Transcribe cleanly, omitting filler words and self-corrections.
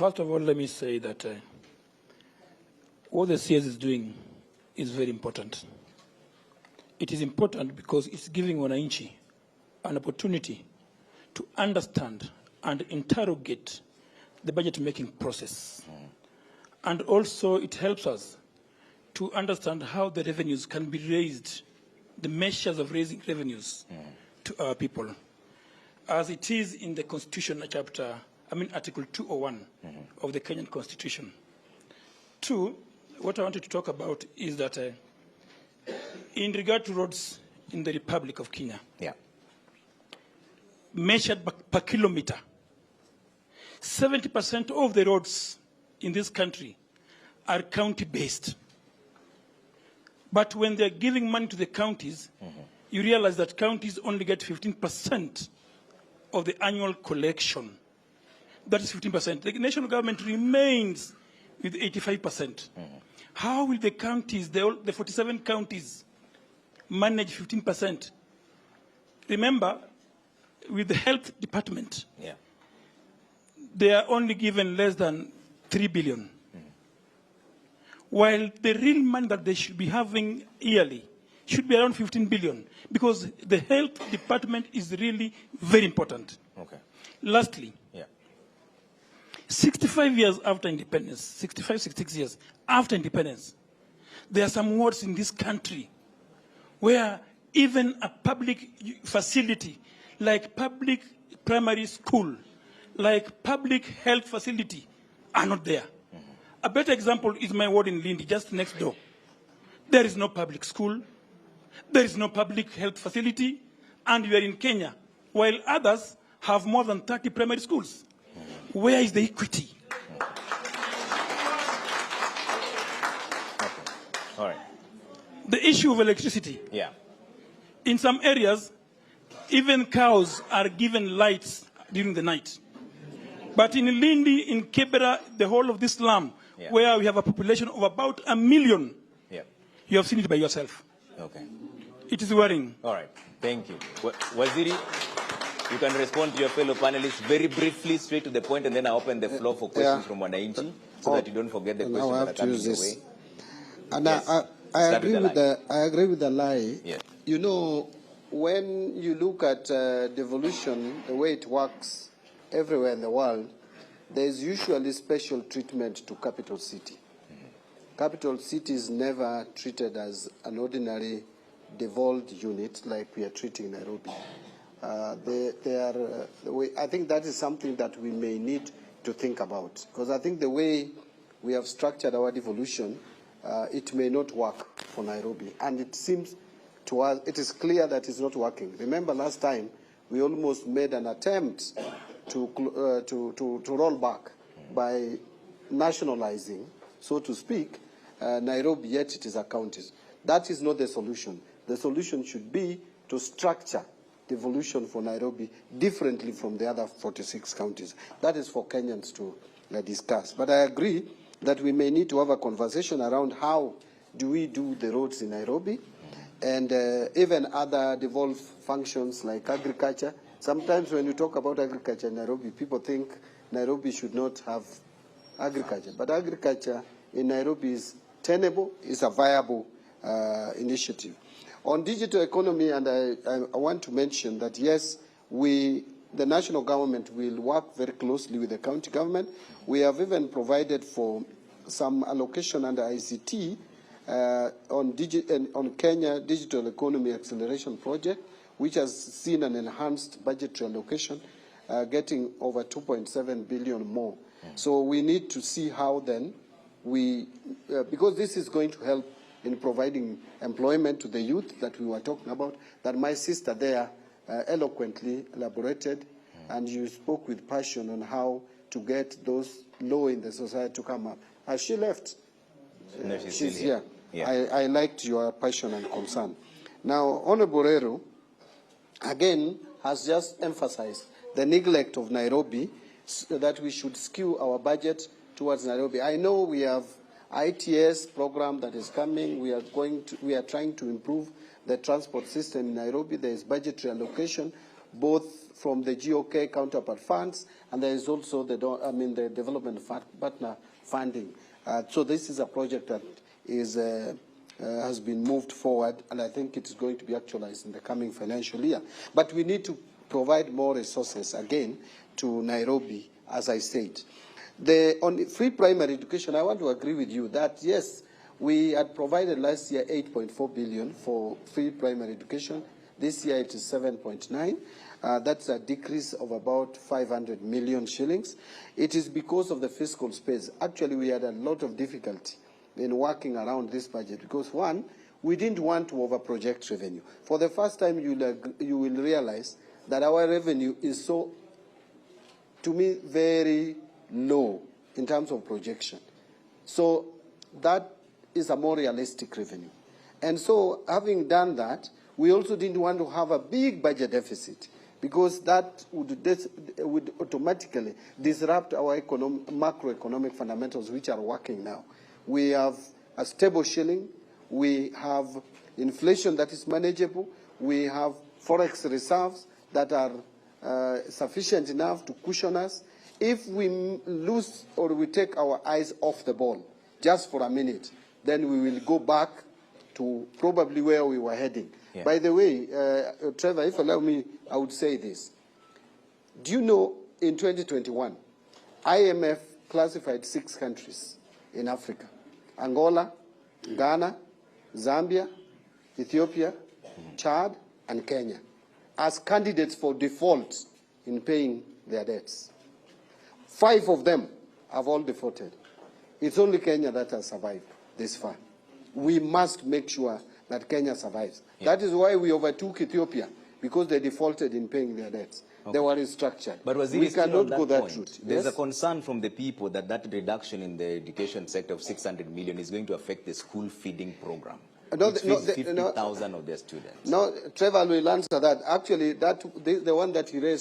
First of all, let me say that what the CS is doing is very important. It is important because it's giving wananchi an opportunity to understand and interrogate the budget-making process. And also it helps us to understand how the revenues can be raised, the measures of raising revenues to our people. As it is in the Constitution Article 201 of the Kenyan Constitution. Two, what I wanted to talk about is that in regard to roads in the Republic of Kenya, measured per kilometer, 70% of the roads in this country are county-based. But when they're giving money to the counties, you realize that counties only get 15% of the annual collection. That is 15%. The national government remains with 85%. How will the counties, the 47 counties, manage 15%? Remember, with the health department, they are only given less than 3 billion. While the real money that they should be having yearly should be around 15 billion, because the health department is really very important. Okay. Lastly, 65 years after independence, 65, 66 years after independence, there are some wards in this country where even a public facility, like public primary school, like public health facility, are not there. A better example is my ward in Lindi, just next door. There is no public school, there is no public health facility, and we are in Kenya, while others have more than 30 primary schools. Where is the equity? All right. The issue of electricity. In some areas, even cows are given lights during the night. But in Lindi, in Kibera, the whole of this slum, where we have a population of about 1 million, you have seen it by yourself. Okay. It is worrying. All right. Thank you. Waziri, you can respond to your fellow panelists very briefly, straight to the point, and then I open the floor for questions from Wananchi, so that you don't forget the questions that are coming your way. And I agree with the lie. You know, when you look at devolution, the way it works everywhere in the world, there is usually special treatment to capital city. Capital city is never treated as an ordinary devolved unit like we are treating Nairobi. I think that is something that we may need to think about, because I think the way we have structured our devolution, it may not work for Nairobi, and it seems to us, it is clear that it's not working. Remember last time, we almost made an attempt to roll back by nationalizing, so to speak, Nairobi, yet it is a county. That is not the solution. The solution should be to structure devolution for Nairobi differently from the other 46 counties. That is for Kenyans to discuss. But I agree that we may need to have a conversation around how do we do the roads in Nairobi, and even other devolved functions like agriculture. Sometimes when you talk about agriculture in Nairobi, people think Nairobi should not have agriculture. But agriculture in Nairobi is tenable, is a viable initiative. On digital economy, and I want to mention that, yes, the national government will work very closely with the county government. We have even provided for some allocation under ICT on Kenya Digital Economy Acceleration Project, which has seen an enhanced budgetary allocation, getting over 2.7 billion more. So we need to see how then because this is going to help in providing employment to the youth that we were talking about, that my sister there eloquently elaborated, and you spoke with passion on how to get those low in the society to come up. Has she left? No, she's here. I liked your passion and concern. Now, Honorable Rero, again, has just emphasized the neglect of Nairobi, so that we should skew our budget towards Nairobi. I know we have ITS program that is coming. We are trying to improve the transport system in Nairobi. There is budgetary allocation. both from the GOK counterpart funds, and there is also the development partner funding. So this is a project that is has been moved forward, and I think it's going to be actualized in the coming financial year. But we need to provide more resources again to Nairobi, as I said. On free primary education, I want to agree with you that yes, we had provided last year 8.4 billion for free primary education. This year it is 7.9. That's a decrease of about 500 million shillings. It is because of the fiscal space. Actually, we had a lot of difficulty in working around this budget because, one, we didn't want to over-project revenue. For the first time, you will realize that our revenue is so, to me, very low in terms of projection. So that is a more realistic revenue. And so having done that, we also didn't want to have a big budget deficit because that would automatically disrupt our macroeconomic fundamentals, which are working now. We have a stable shilling. We have inflation that is manageable. We have forex reserves that are sufficient enough to cushion us. If we lose or we take our eyes off the ball just for a minute, then we will go back to probably where we were heading. Yeah. By the way, Trevor, if you allow me, I would say this. Do you know in 2021, IMF classified 6 countries in Africa: Angola, Ghana, Zambia, Ethiopia, Chad, and Kenya, as candidates for default in paying their debts. 5 of them have all defaulted. It's only Kenya that has survived this far. We must make sure that Kenya survives. Yeah. That is why we overtook Ethiopia, because they defaulted in paying their debts. Okay. They were restructured. But we cannot go that route. There's a concern from the people that that reduction in the education sector of 600 million is going to affect the school feeding program. No, 50,000 of their students. No, Trevor will answer that. Actually, the one that he raised